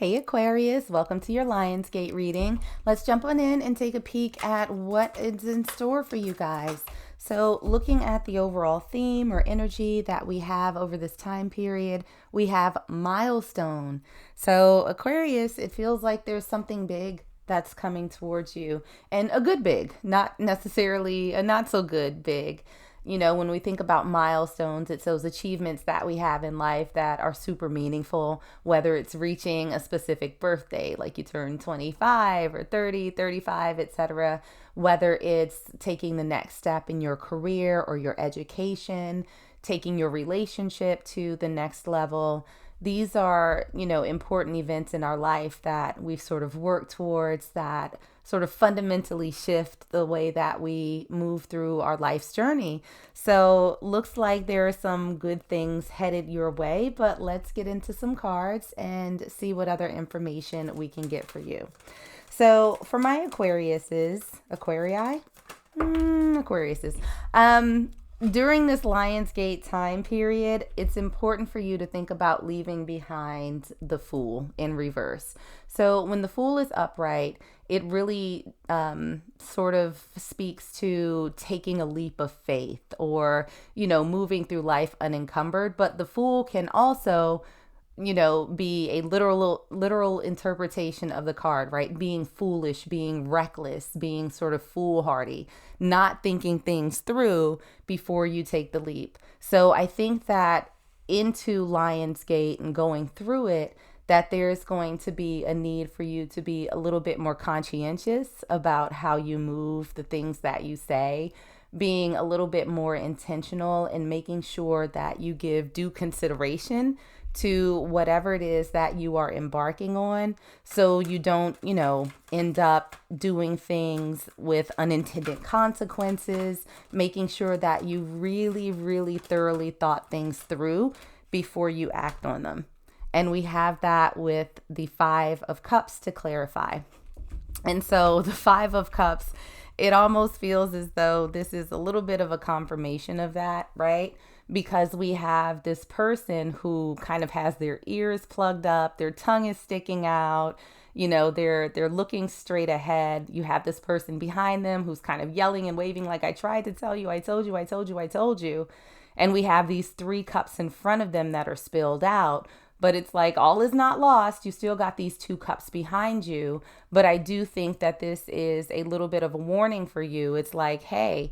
Hey Aquarius, welcome to your Lionsgate reading. Let's jump on in and take a peek at what is in store for you guys. So looking at the overall theme or energy that we have over this time period, we have Milestone. So Aquarius, it feels like there's something big that's coming towards you, and a good big, not necessarily a not so good big. You know, when we think about milestones, it's those achievements that we have in life that are super meaningful, whether it's reaching a specific birthday, like you turn 25 or 30, 35, etc., whether it's taking the next step in your career or your education, taking your relationship to the next level. These are, important events in our life that we've sort of worked towards, that sort of fundamentally shift the way that we move through our life's journey. So looks like there are some good things headed your way, but let's get into some cards and see what other information we can get for you. So for my Aquariuses, during this Lionsgate time period, it's important for you to think about leaving behind the Fool in reverse. So when the Fool is upright, it really sort of speaks to taking a leap of faith or, moving through life unencumbered. But the Fool can also be a literal interpretation of the card, right? Being foolish, being reckless, being sort of foolhardy, not thinking things through before you take the leap. So I think that into Lionsgate and going through it, that there's going to be a need for you to be a little bit more conscientious about how you move, the things that you say, being a little bit more intentional and making sure that you give due consideration to whatever it is that you are embarking on, so you don't, end up doing things with unintended consequences, making sure that you really, really thoroughly thought things through before you act on them. And we have that with the Five of Cups to clarify. And so the Five of Cups, it almost feels as though this is a little bit of a confirmation of that, right? Because we have this person who kind of has their ears plugged up, their tongue is sticking out, they're looking straight ahead. You have this person behind them who's kind of yelling and waving like, I tried to tell you, I told you, I told you, I told you. And we have these three cups in front of them that are spilled out. But it's like all is not lost. You still got these two cups behind you. But I do think that this is a little bit of a warning for you. It's like, hey,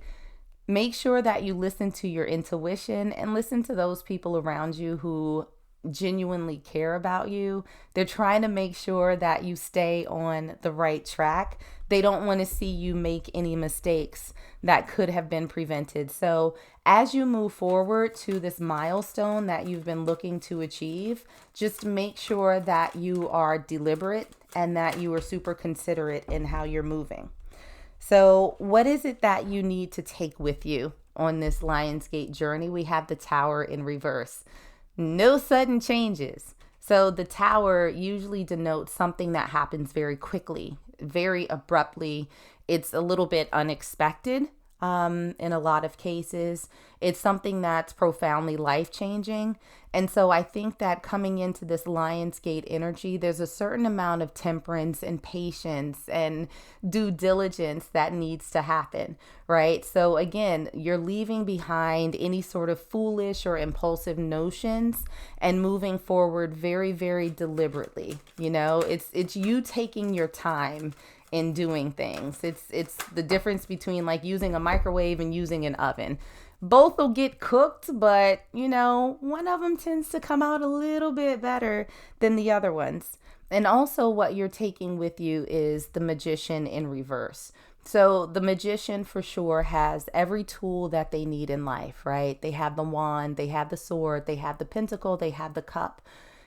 make sure that you listen to your intuition and listen to those people around you who genuinely care about you. They're trying to make sure that you stay on the right track. They don't want to see you make any mistakes that could have been prevented. So as you move forward to this milestone that you've been looking to achieve, just make sure that you are deliberate and that you are super considerate in how you're moving. So what is it that you need to take with you on this Lionsgate journey? We have the Tower in reverse. No sudden changes. So the Tower usually denotes something that happens very quickly, very abruptly. It's a little bit unexpected in a lot of cases. It's something that's profoundly life-changing. And so I think that coming into this Lionsgate energy, there's a certain amount of temperance and patience and due diligence that needs to happen, right? So again, you're leaving behind any sort of foolish or impulsive notions and moving forward very, very deliberately. It's you taking your time in doing things. It's the difference between like using a microwave and using an oven. Both will get cooked, but one of them tends to come out a little bit better than the other ones. And also what you're taking with you is the Magician in reverse. So the Magician for sure has every tool that they need in life, right? They have the wand, they have the sword, they have the pentacle, they have the cup.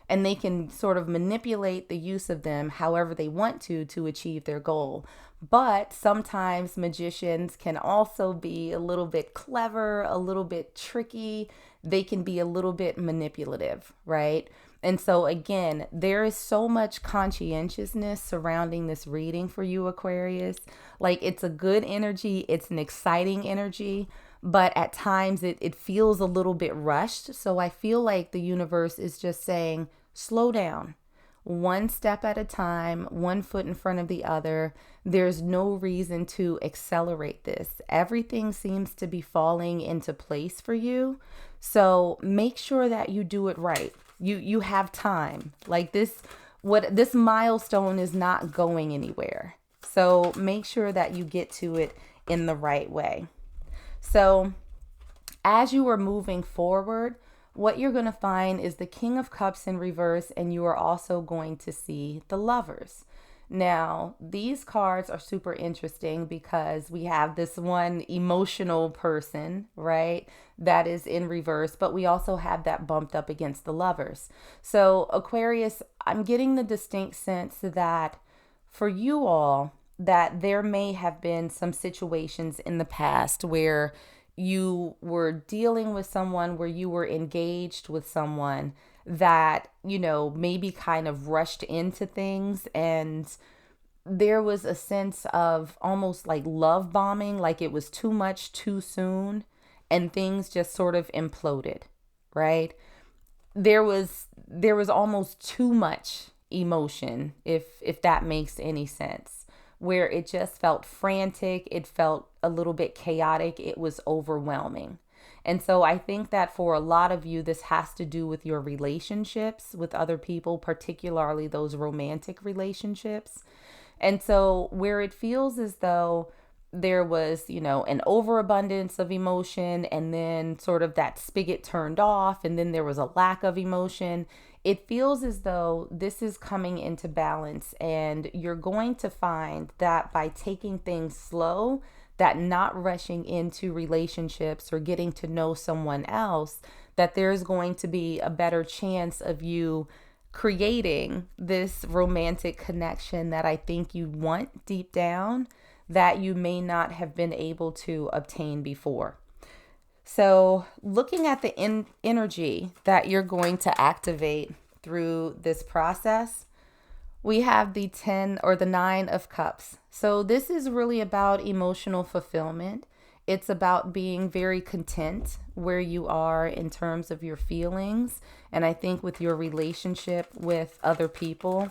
And they can sort of manipulate the use of them however they want to achieve their goal. But sometimes magicians can also be a little bit clever, a little bit tricky. They can be a little bit manipulative, right? And so again, there is so much conscientiousness surrounding this reading for you, Aquarius. Like, it's a good energy. It's an exciting energy. But at times it feels a little bit rushed. So I feel like the universe is just saying, slow down. one step at a time, one foot in front of the other. There's no reason to accelerate this. Everything seems to be falling into place for you. So make sure that you do it right. You have time. Like this milestone is not going anywhere. So make sure that you get to it in the right way. So as you are moving forward, what you're going to find is the King of Cups in reverse, and you are also going to see the Lovers. Now, these cards are super interesting because we have this one emotional person, right, that is in reverse, but we also have that bumped up against the Lovers. So, Aquarius, I'm getting the distinct sense that for you all, that there may have been some situations in the past where you were dealing with someone, where you were engaged with someone that, maybe kind of rushed into things, and there was a sense of almost like love bombing, like it was too much too soon, and things just sort of imploded, right? There was almost too much emotion, if that makes any sense, where it just felt frantic, it felt a little bit chaotic, it was overwhelming. And so I think that for a lot of you, this has to do with your relationships with other people, particularly those romantic relationships. And so where it feels as though there was, an overabundance of emotion, and then sort of that spigot turned off, and then there was a lack of emotion, it feels as though this is coming into balance, and you're going to find that by taking things slow, that not rushing into relationships or getting to know someone else, that there's going to be a better chance of you creating this romantic connection that I think you want deep down, that you may not have been able to obtain before. So looking at the energy that you're going to activate through this process, we have the 10 or the 9 of cups. So this is really about emotional fulfillment. It's about being very content where you are in terms of your feelings, and I think with your relationship with other people.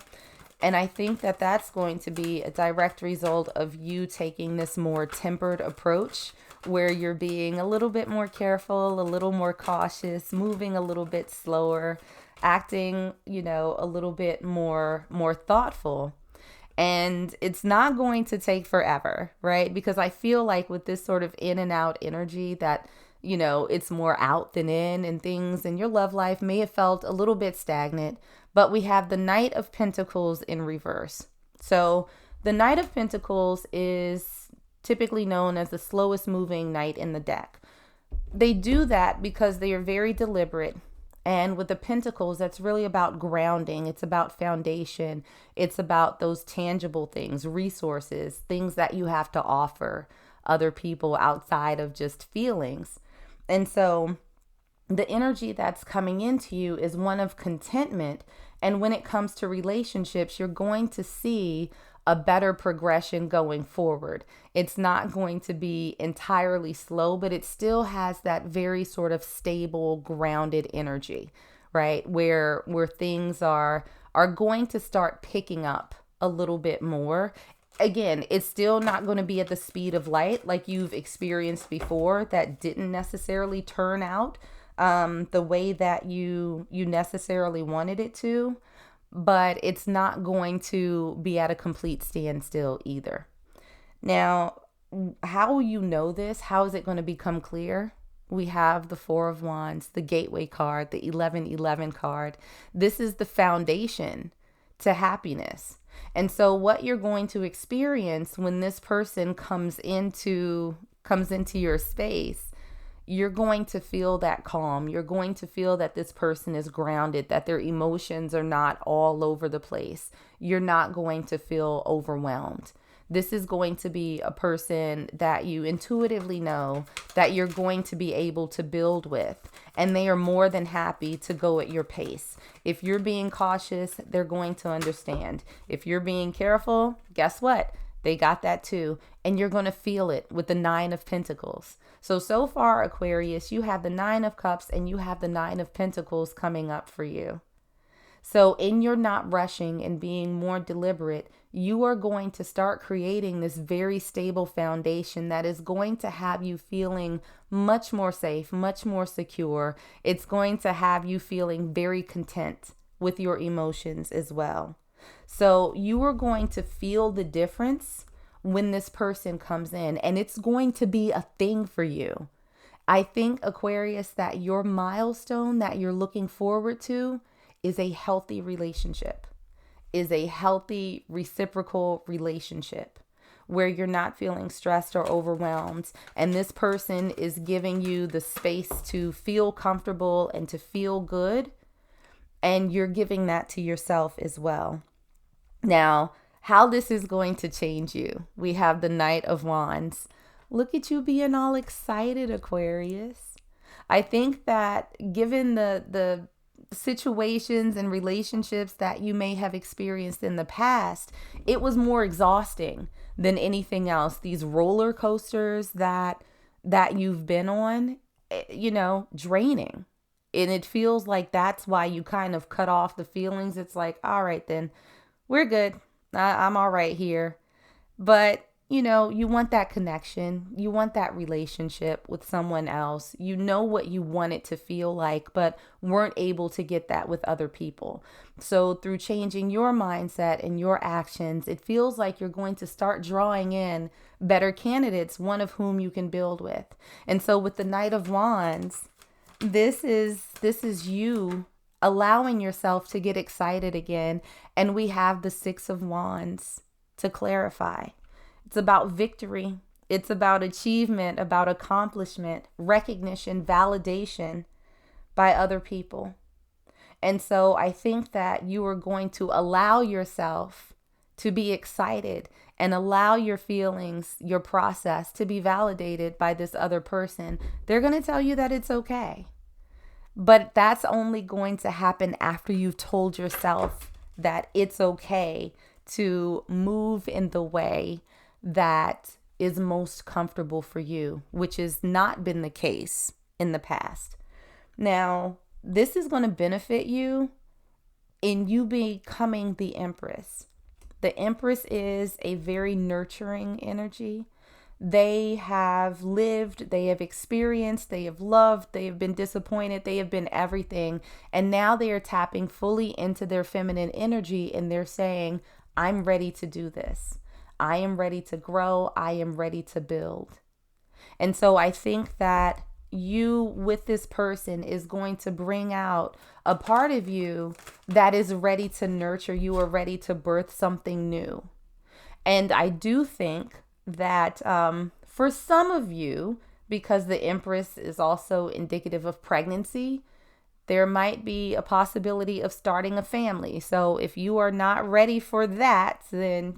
And I think that that's going to be a direct result of you taking this more tempered approach, where you're being a little bit more careful, a little more cautious, moving a little bit slower, acting, a little bit more thoughtful. And it's not going to take forever, right? Because I feel like with this sort of in and out energy that, it's more out than in, and things in your love life may have felt a little bit stagnant. But we have the Knight of Pentacles in reverse. So the Knight of Pentacles is typically known as the slowest moving knight in the deck. They do that because they are very deliberate. And with the Pentacles, that's really about grounding. It's about foundation. It's about those tangible things, resources, things that you have to offer other people outside of just feelings. And so the energy that's coming into you is one of contentment. And when it comes to relationships, you're going to see a better progression going forward. It's not going to be entirely slow, but it still has that very sort of stable, grounded energy, right? Where things are going to start picking up a little bit more. Again, it's still not going to be at the speed of light like you've experienced before that didn't necessarily turn out the way that you necessarily wanted it to. But it's not going to be at a complete standstill either. Now, how will you know this? How is it going to become clear? We have the 4 of Wands, the Gateway card, the 1111 card. This is the foundation to happiness. And so what you're going to experience when this person comes into your space, you're going to feel that calm. You're going to feel that this person is grounded, that their emotions are not all over the place. You're not going to feel overwhelmed. This is going to be a person that you intuitively know that you're going to be able to build with, and they are more than happy to go at your pace. If you're being cautious, they're going to understand. If you're being careful, guess what? They got that too. And you're going to feel it with the 9 of Pentacles. So far, Aquarius, you have the 9 of Cups and you have the 9 of Pentacles coming up for you. So in your not rushing and being more deliberate, you are going to start creating this very stable foundation that is going to have you feeling much more safe, much more secure. It's going to have you feeling very content with your emotions as well. So you are going to feel the difference when this person comes in, and it's going to be a thing for you. I think, Aquarius, that your milestone that you're looking forward to is a healthy relationship, is a healthy reciprocal relationship where you're not feeling stressed or overwhelmed. And this person is giving you the space to feel comfortable and to feel good. And you're giving that to yourself as well. Now, how this is going to change you. We have the Knight of Wands. Look at you being all excited, Aquarius. I think that given the situations and relationships that you may have experienced in the past, it was more exhausting than anything else. These roller coasters that you've been on, draining. And it feels like that's why you kind of cut off the feelings. It's like, all right, then we're good. I'm all right here. But you want that connection. You want that relationship with someone else. You know what you want it to feel like, but weren't able to get that with other people. So through changing your mindset and your actions, it feels like you're going to start drawing in better candidates, one of whom you can build with. And so with the Knight of Wands, this is you allowing yourself to get excited again. And we have the Six of Wands to clarify. It's about victory. It's about achievement, about accomplishment, recognition, validation by other people. And so I think that you are going to allow yourself to be excited and allow your feelings, your process to be validated by this other person. They're going to tell you that it's okay. But that's only going to happen after you've told yourself that it's okay to move in the way that is most comfortable for you, which has not been the case in the past. Now, this is going to benefit you in you becoming the Empress. The Empress is a very nurturing energy. They have lived, they have experienced, they have loved, they have been disappointed, they have been everything. And now they are tapping fully into their feminine energy and they're saying, I'm ready to do this. I am ready to grow. I am ready to build. And so I think that you with this person is going to bring out a part of you that is ready to nurture. You are ready to birth something new. And I do think that for some of you, because the Empress is also indicative of pregnancy, there might be a possibility of starting a family. So if you are not ready for that, then,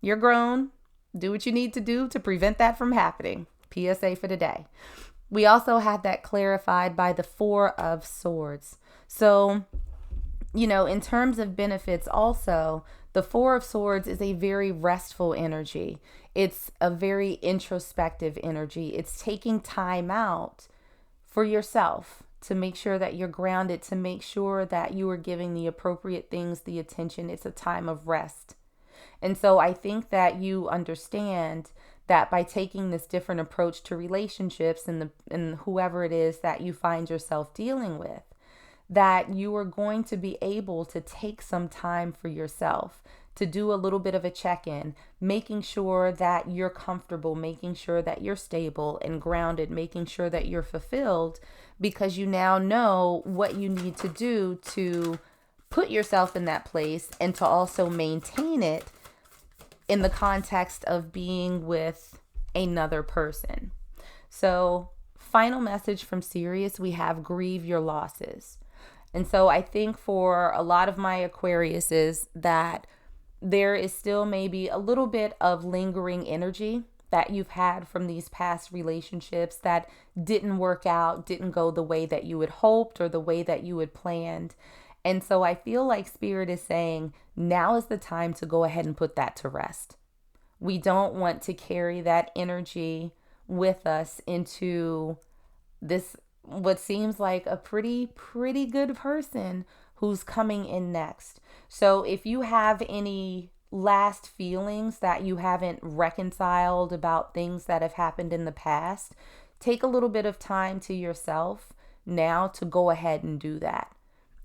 you're grown. Do what you need to do to prevent that from happening. PSA for today. We also have that clarified by the Four of Swords. So, in terms of benefits also, the Four of Swords is a very restful energy. It's a very introspective energy. It's taking time out for yourself to make sure that you're grounded, to make sure that you are giving the appropriate things the attention. It's a time of rest. And so I think that you understand that by taking this different approach to relationships and whoever it is that you find yourself dealing with, that you are going to be able to take some time for yourself, to do a little bit of a check-in, making sure that you're comfortable, making sure that you're stable and grounded, making sure that you're fulfilled, because you now know what you need to do to put yourself in that place and to also maintain it in the context of being with another person. So, final message from Sirius, we have grieve your losses. And so I think for a lot of my Aquariuses that there is still maybe a little bit of lingering energy that you've had from these past relationships that didn't work out, didn't go the way that you had hoped or the way that you had planned. And so I feel like Spirit is saying, now is the time to go ahead and put that to rest. We don't want to carry that energy with us into this, what seems like a pretty good person who's coming in next. So if you have any last feelings that you haven't reconciled about things that have happened in the past, take a little bit of time to yourself now to go ahead and do that.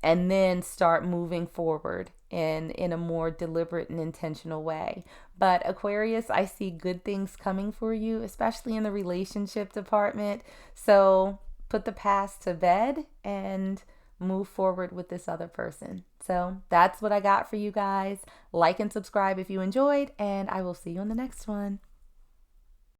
And then start moving forward in a more deliberate and intentional way. But Aquarius, I see good things coming for you, especially in the relationship department. So put the past to bed and move forward with this other person. So that's what I got for you guys. Like and subscribe if you enjoyed, and I will see you on the next one.